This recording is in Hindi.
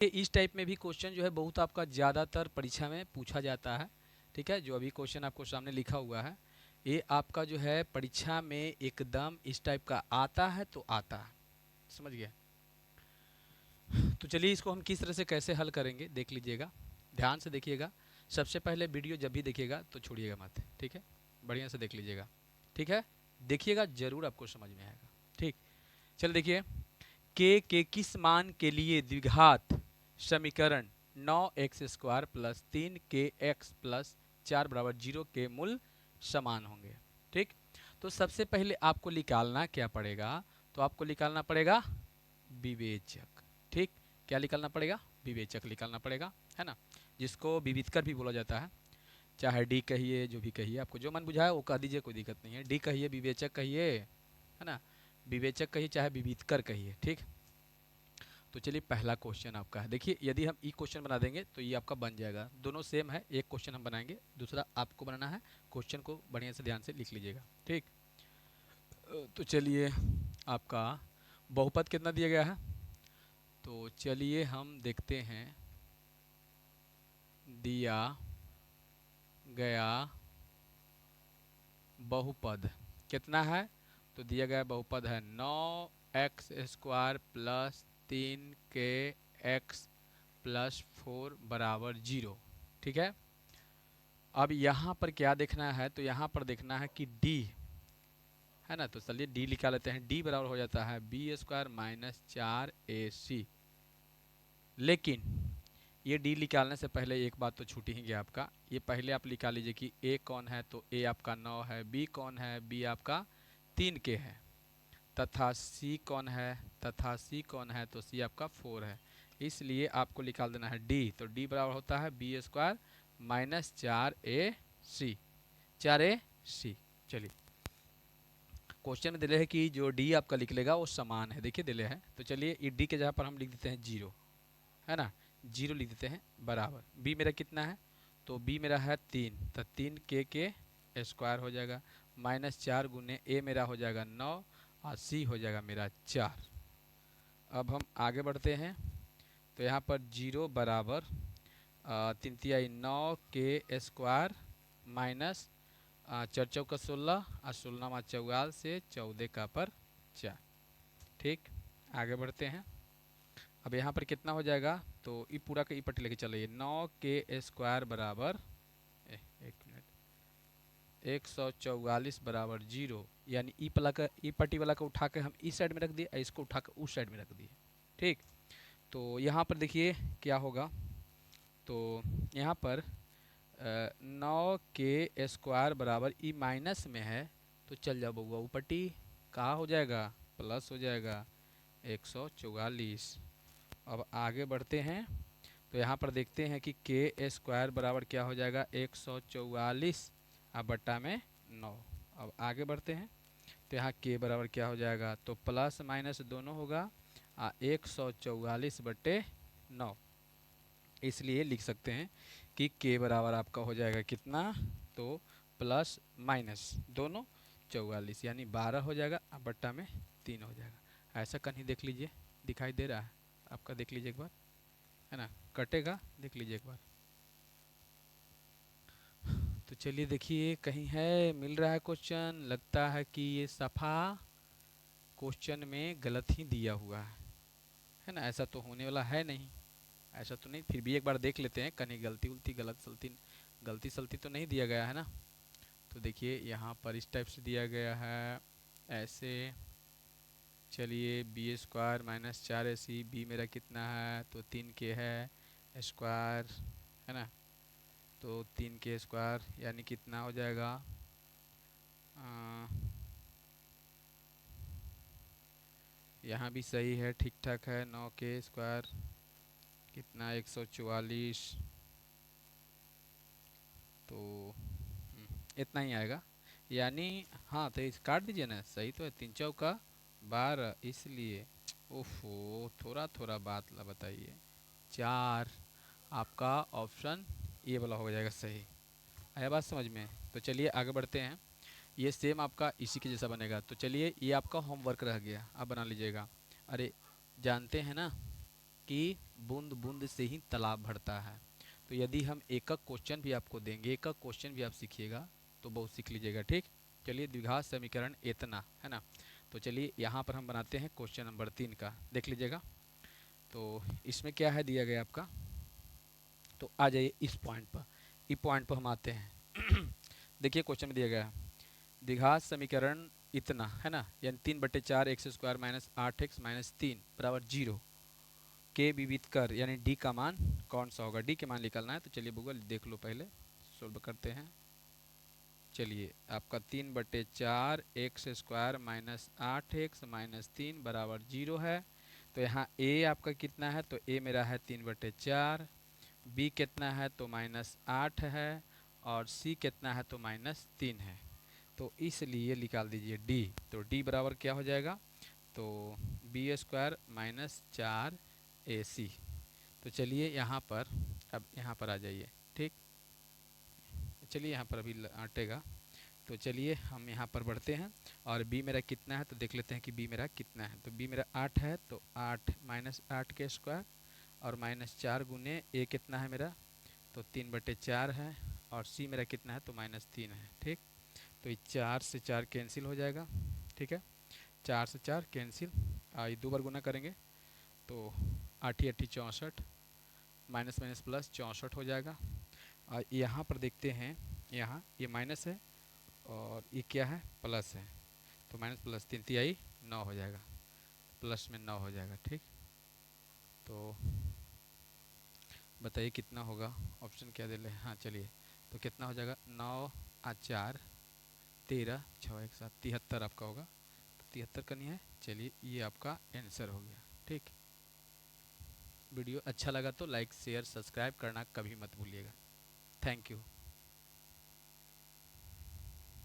इस टाइप में भी क्वेश्चन जो है बहुत आपका ज़्यादातर परीक्षा में पूछा जाता है। ठीक है, जो अभी क्वेश्चन आपको सामने लिखा हुआ है ये आपका जो है परीक्षा में एकदम इस टाइप का आता है तो आता है, समझ गए। तो चलिए इसको हम किस तरह से कैसे हल करेंगे देख लीजिएगा, ध्यान से देखिएगा। सबसे पहले वीडियो जब भी देखिएगा तो छोड़िएगा मत, ठीक है, बढ़िया से देख लीजिएगा। ठीक है, देखिएगा जरूर आपको समझ में आएगा। ठीक, चल देखिए, के किस मान के लिए द्विघात समीकरण 9x² प्लस 3kx प्लस 4 बराबर 0 के मूल समान होंगे। ठीक, तो सबसे पहले आपको निकालना क्या पड़ेगा, तो आपको निकालना पड़ेगा विवेचक। ठीक, क्या निकालना पड़ेगा, विवेचक निकालना पड़ेगा, है ना, जिसको विविधकर भी बोला जाता है। चाहे डी कहिए, जो भी कहिए, आपको जो मन बुझाए वो कह दीजिए, कोई दिक्कत नहीं है। डी कहिए, विवेचक कहिए, है ना, विवेचक कहिए चाहे विविधकर कहिए। ठीक, तो चलिए पहला क्वेश्चन आपका है। देखिए यदि हम ई क्वेश्चन बना देंगे तो ये आपका बन जाएगा, दोनों सेम है। एक क्वेश्चन हम बनाएंगे, दूसरा आपको बनाना है। क्वेश्चन को बढ़िया से ध्यान से लिख लीजिएगा। ठीक, तो चलिए आपका बहुपद कितना दिया गया है, तो चलिए हम देखते हैं। दिया गया बहुपद कितना है, तो दिया गया बहुपद है 9x² प्लस 3kx प्लस 4 बराबर 0। ठीक है, अब यहाँ पर क्या देखना है, तो यहाँ पर देखना है कि d है ना, तो चलिए d निकाल लेते हैं। d बराबर हो जाता है b² माइनस 4ac। लेकिन ये d निकालने से पहले एक बात तो छूटी ही गया आपका, ये पहले आप निकाल लीजिए कि a कौन है, तो a आपका 9 है, b कौन है, b आपका 3k है, तथा c कौन है, तथा c कौन है, तो c आपका 4 है। इसलिए आपको निकाल देना है d, तो d बराबर होता है b² माइनस 4ac, 4ac। चलिए क्वेश्चन में दिले है कि जो d आपका निकलेगा वो समान है, देखिए दिले है, तो चलिए ये d के जगह पर हम लिख देते हैं 0, है ना, 0 लिख देते हैं बराबर b मेरा कितना है, तो b मेरा है 3, तो 3k² हो जाएगा माइनस 4 गुने a मेरा हो जाएगा 9 और c हो जाएगा मेरा 4। अब हम आगे बढ़ते हैं, तो यहाँ पर 0 बराबर 3 9k² माइनस 4 चौका 16 और 16 चौवाल से 14 का पर 4। ठीक, आगे बढ़ते हैं। अब यहाँ पर कितना हो जाएगा, तो ई पूरा का ई पट्टी लेके चलिए, 9k² बराबर एक मिनट 144 बराबर 0, यानी ई पला का ई पट्टी वाला को उठा के हम इस साइड में रख दिए, इसको उठा के उस साइड में रख दिए। ठीक, तो यहाँ पर देखिए क्या होगा, तो यहाँ पर 9k² बराबर ई माइनस में है, तो चल जा बउआ ऊपट्टी कहाँ हो जाएगा, प्लस हो जाएगा 144। अब आगे बढ़ते हैं, तो यहाँ पर देखते हैं कि k² बराबर क्या हो जाएगा 144 अब बट्टा में 9। अब आगे बढ़ते हैं, तो यहाँ k बराबर क्या हो जाएगा, तो प्लस माइनस दोनों होगा 144/9। इसलिए लिख सकते हैं कि k बराबर आपका हो जाएगा कितना, तो प्लस माइनस दोनों 44 यानी 12 हो जाएगा, अब बट्टा में 3 हो जाएगा। ऐसा कहीं देख लीजिए, दिखाई दे रहा है आपका, देख लीजिए एक बार, है ना, कटेगा, देख लीजिए एक बार। तो चलिए देखिए कहीं है, मिल रहा है क्वेश्चन, लगता है कि ये सफ़ा क्वेश्चन में गलत ही दिया हुआ है ना, ऐसा तो होने वाला है नहीं, ऐसा तो नहीं, फिर भी एक बार देख लेते हैं कहीं गलती उलती गलती सलती तो नहीं दिया गया है ना। तो देखिए यहाँ पर इस टाइप से दिया गया है ऐसे, चलिए b² माइनस 4ac, b मेरा कितना है, तो 3k है स्क्वायर, है ना, तो 3k² यानी कितना हो जाएगा, यहाँ भी सही है, ठीक ठाक है, 9k² कितना 144, तो इतना ही आएगा, यानी हाँ, तो इस काट दीजिए ना, सही तो है, 3 चौका 12, इसलिए ओफो थोड़ा थोड़ा बात ला बताइए, 4 आपका ऑप्शन ये वाला हो जाएगा सही। आया बात समझ में, तो चलिए आगे बढ़ते हैं। ये सेम आपका इसी के जैसा बनेगा, तो चलिए ये आपका होमवर्क रह गया, आप बना लीजिएगा। अरे जानते हैं ना कि बूंद बूंद से ही तालाब भरता है। तो यदि हम एकक क्वेश्चन भी आपको देंगे, एकक क्वेश्चन भी आप सीखिएगा तो बहुत सीख लीजिएगा। ठीक, चलिए द्विघात समीकरण इतना है ना। तो चलिए यहाँ पर हम बनाते हैं क्वेश्चन नंबर 3 का, देख लीजिएगा। तो इसमें क्या है दिया गया आपका, तो आ जाइए इस पॉइंट पर, इस पॉइंट पर हम आते हैं। देखिए क्वेश्चन में दिया गया है द्विघात समीकरण इतना है ना, यानी 3/4 x square minus 8x minus 3 बराबर 0 के विविध कर, यानी डी का मान कौन सा होगा, डी के मान निकालना है। तो चलिए गूगल देख लो, पहले सोल्व करते हैं। चलिए आपका 3/4 x square minus 8x minus 3 बराबर 0 है। तो यहाँ ए आपका कितना है, तो ए मेरा है 3/4, बी कितना है तो -8 है, और सी कितना है तो -3 है। तो इसलिए निकाल दीजिए डी। तो डी बराबर क्या हो जाएगा, तो बी स्क्वायर माइनस 4ac। तो चलिए यहाँ पर, अब यहाँ पर आ जाइए। ठीक, चलिए यहाँ पर अभी आटेगा। तो चलिए हम यहाँ पर बढ़ते हैं, और b मेरा कितना है तो देख लेते हैं कि b मेरा कितना है। तो b मेरा 8 है, तो 8 -8 के स्क्वायर और -4 गुने a कितना है मेरा, तो 3/4 है, और c मेरा कितना है तो -3 है। ठीक, तो ये 4 से 4 कैंसिल हो जाएगा। ठीक है, 4 से 4 कैंसिल, ये 2 बार गुना करेंगे तो 8 8 64, माइनस माइनस प्लस 64 हो जाएगा। और यहाँ पर देखते हैं, यहाँ ये माइनस है और ये क्या है, प्लस है। तो माइनस प्लस 3 तिहाई 9 हो जाएगा, प्लस में 9 हो जाएगा। ठीक, तो बताइए कितना होगा, ऑप्शन क्या दे रहे हैं। हाँ चलिए, तो कितना हो जाएगा, 9 आ 4 13 6 1 7 73 आपका होगा। तो 73 का नहीं है। चलिए ये आपका आंसर हो गया। ठीक, वीडियो अच्छा लगा तो लाइक शेयर सब्सक्राइब करना कभी मत भूलिएगा। Thank you.